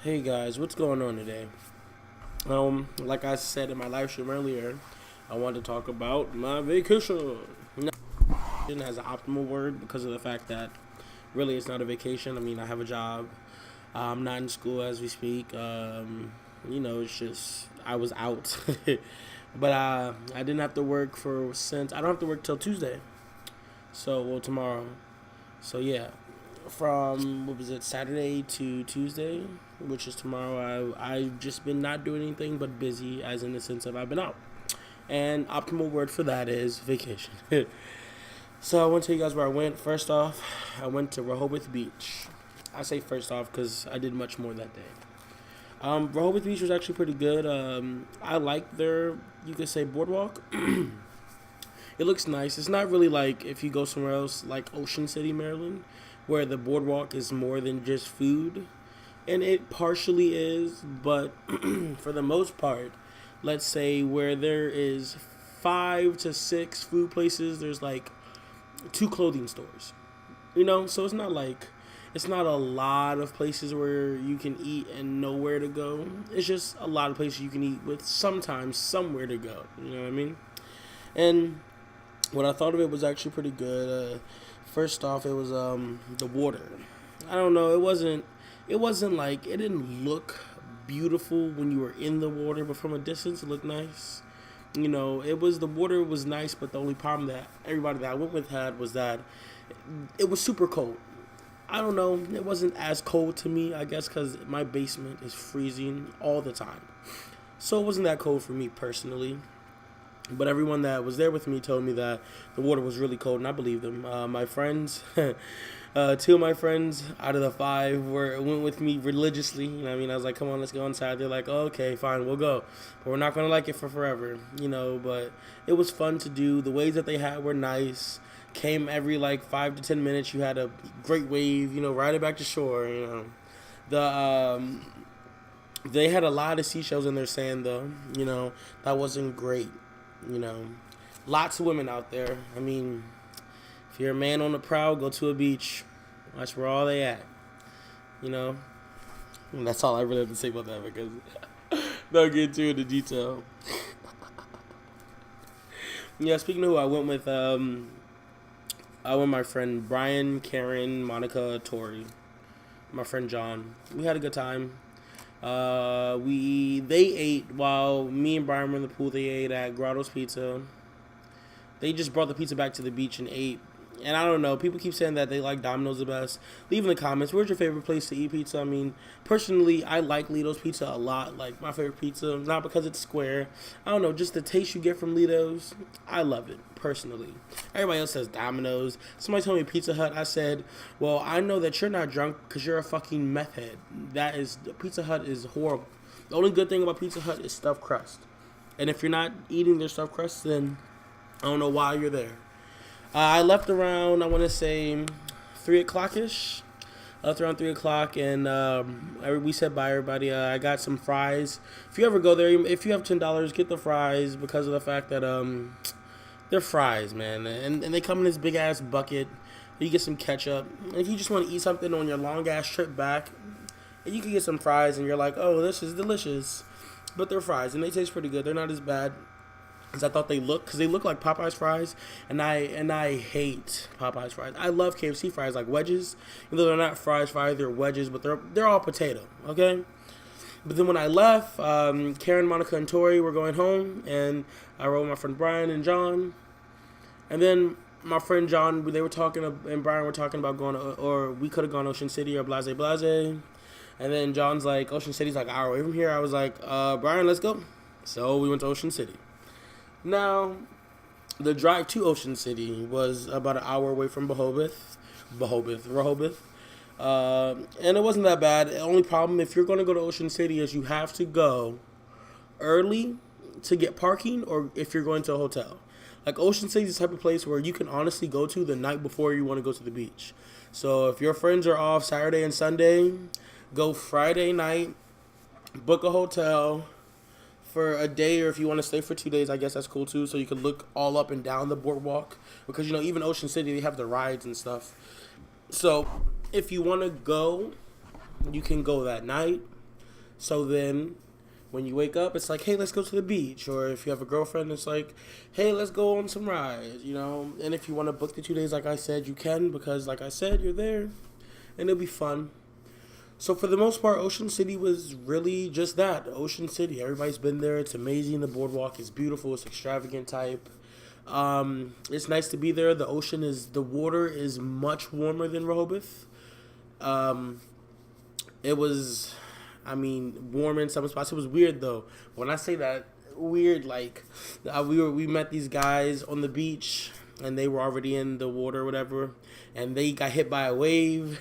Hey guys, what's going on today? Like I said in my live stream earlier, I wanted to talk about my vacation. Now, vacation has an optimal word because of the fact that really it's not a vacation. I mean, I have a job. I'm not in school as we speak. It's just I was out, but I didn't have to work for since I don't have to work till Tuesday. Tomorrow. So yeah, from what was it, Saturday to Tuesday, which is tomorrow. I've just been not doing anything but busy, as in the sense of I've been out. And optimal word for that is vacation. So I want to tell you guys where I went. First off, I went to Rehoboth Beach. I say first off because I did much more that day. Rehoboth Beach was actually pretty good. I like their, you could say, boardwalk. It looks nice. It's not really like if you go somewhere else like Ocean City, Maryland, where the boardwalk is more than just food. And it partially is, but for the most part, let's say where there is 5 to 6 food places, there's like 2 clothing stores. So it's not a lot of places where you can eat and nowhere to go. It's just a lot of places you can eat with sometimes somewhere to go. You know what I mean? And what I thought of it was actually pretty good. First off, it was the water. I don't know. It wasn't like it didn't look beautiful when you were in the water, but from a distance, it looked nice. The water was nice, but the only problem that everybody that I went with had was that it was super cold. I don't know. It wasn't as cold to me, I guess, because my basement is freezing all the time. So it wasn't that cold for me personally. But everyone that was there with me told me that the water was really cold, and I believe them. My friends, 2 of my friends out of the 5 went with me religiously. You know what I mean? I was like, come on, let's go inside. They're like, oh, okay, fine, we'll go. But we're not going to like it for forever, But it was fun to do. The waves that they had were nice. Came every like 5 to 10 minutes. You had a great wave, ride it back to shore. The They had a lot of seashells in their sand, though. That wasn't great. You know, Lots of women out there. I mean, if you're a man on the prowl, go to a beach. That's where all they at. You know, and that's all I really have to say about that because they'll get too into detail. Yeah, speaking of who I went with, I went with my friend Brian, Karen, Monica, Tori, my friend John. We had a good time. They ate while me and Brian were in the pool. They ate at Grotto's Pizza. They just brought the pizza back to the beach and ate. And I don't know. People keep saying that they like Domino's the best. Leave in the comments. Where's your favorite place to eat pizza? I mean, personally, I like Lido's Pizza a lot. Like, my favorite pizza. Not because it's square. I don't know. Just the taste you get from Lido's. I love it, personally. Everybody else says Domino's. Somebody told me Pizza Hut. I said, well, I know that you're not drunk because you're a fucking meth head. Pizza Hut is horrible. The only good thing about Pizza Hut is stuffed crust. And if you're not eating their stuffed crust, then I don't know why you're there. I left around, I want to say, 3 o'clock-ish. I left around 3 o'clock, and we said bye, everybody. I got some fries. If you ever go there, if you have $10, get the fries because of the fact that they're fries, man. And they come in this big-ass bucket. You get some ketchup. And if you just want to eat something on your long-ass trip back, you can get some fries, and you're like, oh, this is delicious. But they're fries, and they taste pretty good. They're not as bad as I thought because they look like Popeye's fries, and I hate Popeye's fries. I love KFC fries like wedges, even though they're not fries, they're wedges, but they're all potato, okay? But then when I left, Karen, Monica, and Tori were going home, and I rode with my friend Brian and John, and then my friend John, they were talking, and Brian were talking about going, or we could have gone Ocean City or Blase Blase, and then John's like, Ocean City's like an hour away from here. I was like, Brian, let's go. So we went to Ocean City. Now, the drive to Ocean City was about an hour away from Rehoboth. And it wasn't that bad. The only problem, if you're going to go to Ocean City, is you have to go early to get parking, or if you're going to a hotel. Like, Ocean City is the type of place where you can honestly go to the night before you want to go to the beach. So if your friends are off Saturday and Sunday, go Friday night, book a hotel for a day, or if you want to stay for 2 days, I guess that's cool too. So you can look all up and down the boardwalk because even Ocean City, they have the rides and stuff. So if you want to go, you can go that night. So then when you wake up, it's like, hey, let's go to the beach. Or if you have a girlfriend, it's like, hey, let's go on some rides, you know. And if you want to book the 2 days, like I said, you can, because like I said, you're there and it'll be fun. So for the most part, Ocean City was really just that, Ocean City. Everybody's been there. It's amazing. The boardwalk is beautiful. It's extravagant type. It's nice to be there. The water is much warmer than Rehoboth. Um, it was, I mean, warm in some spots. It was weird though. When I say that, weird, like we met these guys on the beach and they were already in the water or whatever, and they got hit by a wave.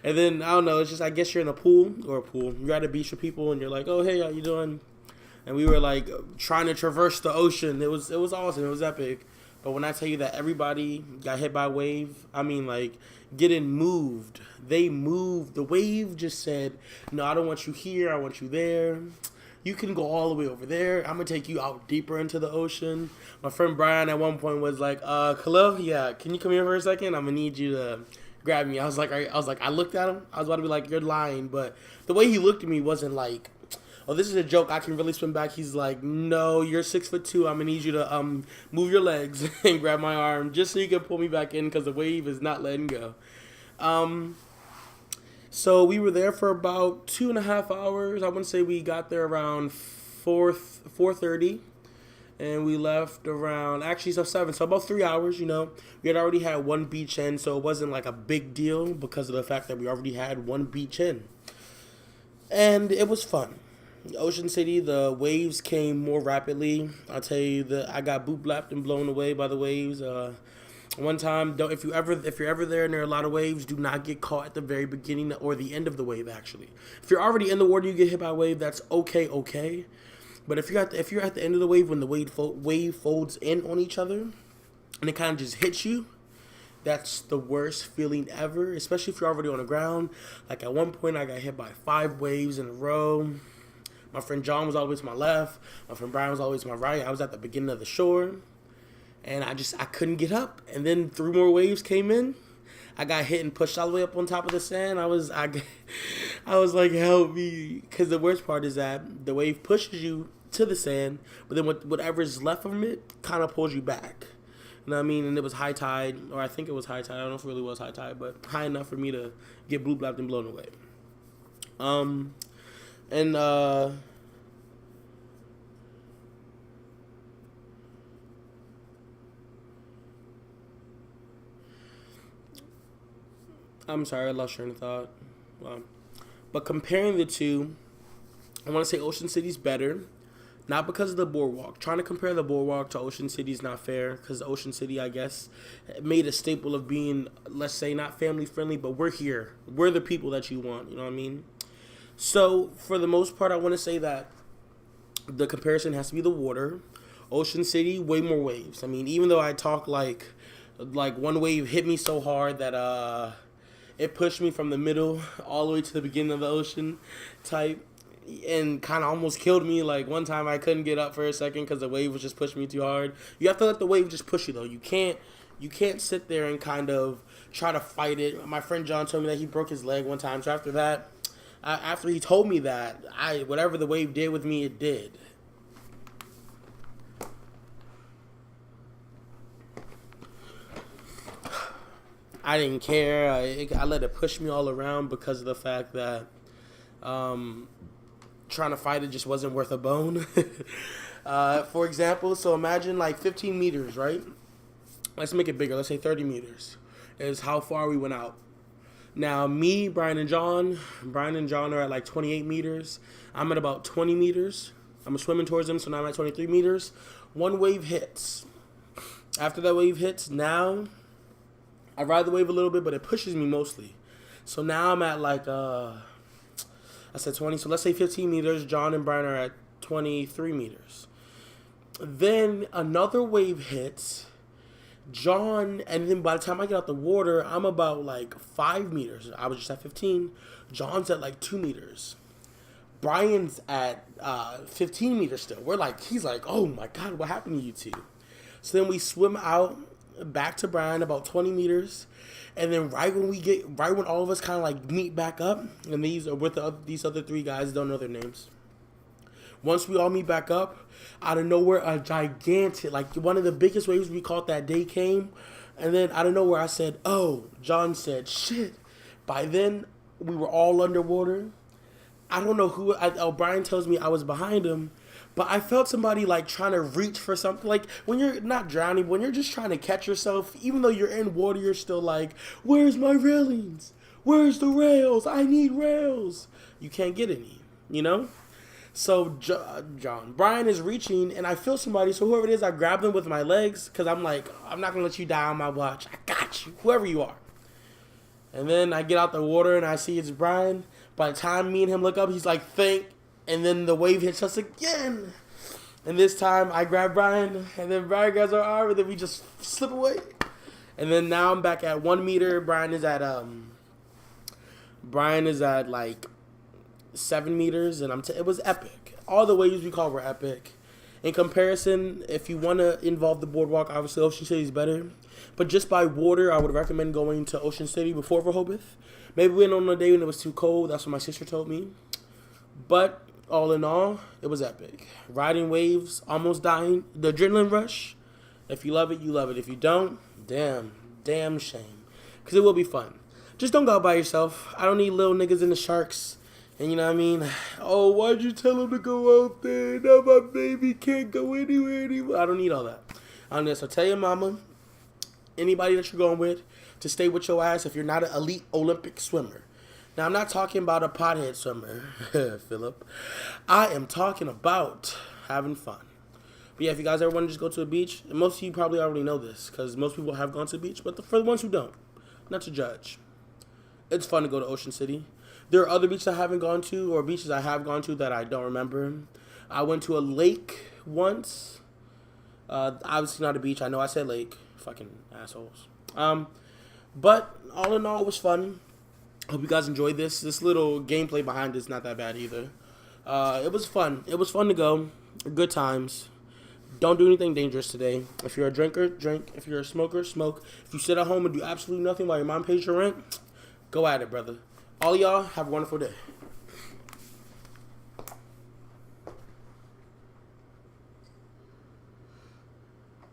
And then I don't know. It's just, I guess you're in a pool. You're at a beach with people and you're like, oh hey, how you doing? And we were like trying to traverse the ocean. It was awesome. It was epic. But when I tell you that everybody got hit by a wave, I mean like getting moved. They moved. The wave just said, no, I don't want you here. I want you there. You can go all the way over there. I'm gonna take you out deeper into the ocean. My friend Brian at one point was like, Khalil, yeah, can you come here for a second? I'm gonna need you to grab me. I was like, I looked at him. I was about to be like, you're lying, but the way he looked at me wasn't like, oh, this is a joke. I can really swim back. He's like, no, you're 6'2". I'm gonna need you to move your legs and grab my arm just so you can pull me back in because the wave is not letting go. So we were there for about 2.5 hours. I wouldn't say we got there around 4:30, and we left around actually so 7. So about 3 hours. You know, we had already had one beach in, so it wasn't like a big deal because of the fact that we already had one beach in, and it was fun. Ocean City, the waves came more rapidly. I'll tell you that I got boot blapped and blown away by the waves. One time, if you're ever there and there are a lot of waves, do not get caught at the very beginning or the end of the wave. Actually, if you're already in the water, and you get hit by a wave. That's okay. But if you're at the end of the wave when the wave folds in on each other, and it kind of just hits you, that's the worst feeling ever. Especially if you're already on the ground. Like at one point, I got hit by 5 waves in a row. My friend John was always to my left. My friend Brian was always to my right. I was at the beginning of the shore. And I couldn't get up. And then 3 more waves came in. I got hit and pushed all the way up on top of the sand. I was like, help me. Because the worst part is that the wave pushes you to the sand. But then whatever's left from it kind of pulls you back. You know what I mean? And it was high tide. Or I think it was high tide. I don't know if it really was high tide. But high enough for me to get blue blapped and blown away. I'm sorry, I lost train of thought. But comparing the two, I want to say Ocean City's better. Not because of the boardwalk. Trying to compare the boardwalk to Ocean City is not fair because Ocean City, I guess, made a staple of being, let's say, not family friendly, but we're here. We're the people that you want. You know what I mean? So, for the most part, I want to say that the comparison has to be the water. Ocean City, way more waves. I mean, even though I talk like one wave hit me so hard that it pushed me from the middle all the way to the beginning of the ocean type and kind of almost killed me. Like one time I couldn't get up for a second because the wave was just pushing me too hard. You have to let the wave just push you though. You can't sit there and kind of try to fight it. My friend John told me that he broke his leg one time. So after that, after he told me that, whatever the wave did with me, it did. I didn't care. I let it push me all around because of the fact that trying to fight it just wasn't worth a bone. For example, so imagine like 15 meters, right? Let's make it bigger. Let's say 30 meters is how far we went out. Now, me, Brian and John are at like 28 meters. I'm at about 20 meters. I'm swimming towards them, so now I'm at 23 meters. One wave hits. After that wave hits, now I ride the wave a little bit, but it pushes me mostly. So now I'm at like, I said 20. So let's say 15 meters. John and Brian are at 23 meters. Then another wave hits. John, and then by the time I get out the water, I'm about like 5 meters. I was just at 15. John's at like 2 meters. Brian's at 15 meters still. He's like, oh my God, what happened to you two? So then we swim out back to Brian about 20 meters. And then right when all of us kind of like meet back up, and these are with these other 3 guys, don't know their names. Once we all meet back up, out of nowhere, a gigantic, like one of the biggest waves we caught that day came. And then out of nowhere, I said, oh, John said, shit. By then, we were all underwater. I don't know who, Brian tells me I was behind him. But I felt somebody like trying to reach for something. Like when you're not drowning, when you're just trying to catch yourself, even though you're in water, you're still like, where's my railings? Where's the rails? I need rails. You can't get any, you know? So Brian is reaching, and I feel somebody. So whoever it is, I grab them with my legs because I'm like, I'm not going to let you die on my watch. I got you, whoever you are. And then I get out the water, and I see it's Brian. By the time me and him look up, he's like, think. And then the wave hits us again. And this time I grab Brian, and then Brian grabs our arm, and then we just slip away. And then now I'm back at 1 meter. Brian is at like 7 meters, and it was epic. All the waves we caught were epic. In comparison, if you want to involve the boardwalk, obviously Ocean City is better. But just by water, I would recommend going to Ocean City before Rehoboth. Maybe we went on a day when it was too cold. That's what my sister told me. But all in all, it was epic. Riding waves, almost dying. The adrenaline rush. If you love it, you love it. If you don't, damn shame. Because it will be fun. Just don't go out by yourself. I don't need little niggas in the sharks. And you know what I mean? Oh, why'd you tell him to go out there? Now my baby can't go anywhere anymore. I don't need all that. So tell your mama, anybody that you're going with, to stay with your ass if you're not an elite Olympic swimmer. Now, I'm not talking about a pothead swimmer, Philip. I am talking about having fun. But yeah, if you guys ever want to just go to a beach, and most of you probably already know this, because most people have gone to the beach, but for the ones who don't, not to judge, it's fun to go to Ocean City. There are other beaches I haven't gone to, or beaches I have gone to that I don't remember. I went to a lake once. Obviously not a beach. I know I said lake. Fucking assholes. But all in all, it was fun. Hope you guys enjoyed this. This little gameplay behind it is not that bad either. It was fun. It was fun to go. Good times. Don't do anything dangerous today. If you're a drinker, drink. If you're a smoker, smoke. If you sit at home and do absolutely nothing while your mom pays your rent, go at it, brother. All y'all, have a wonderful day.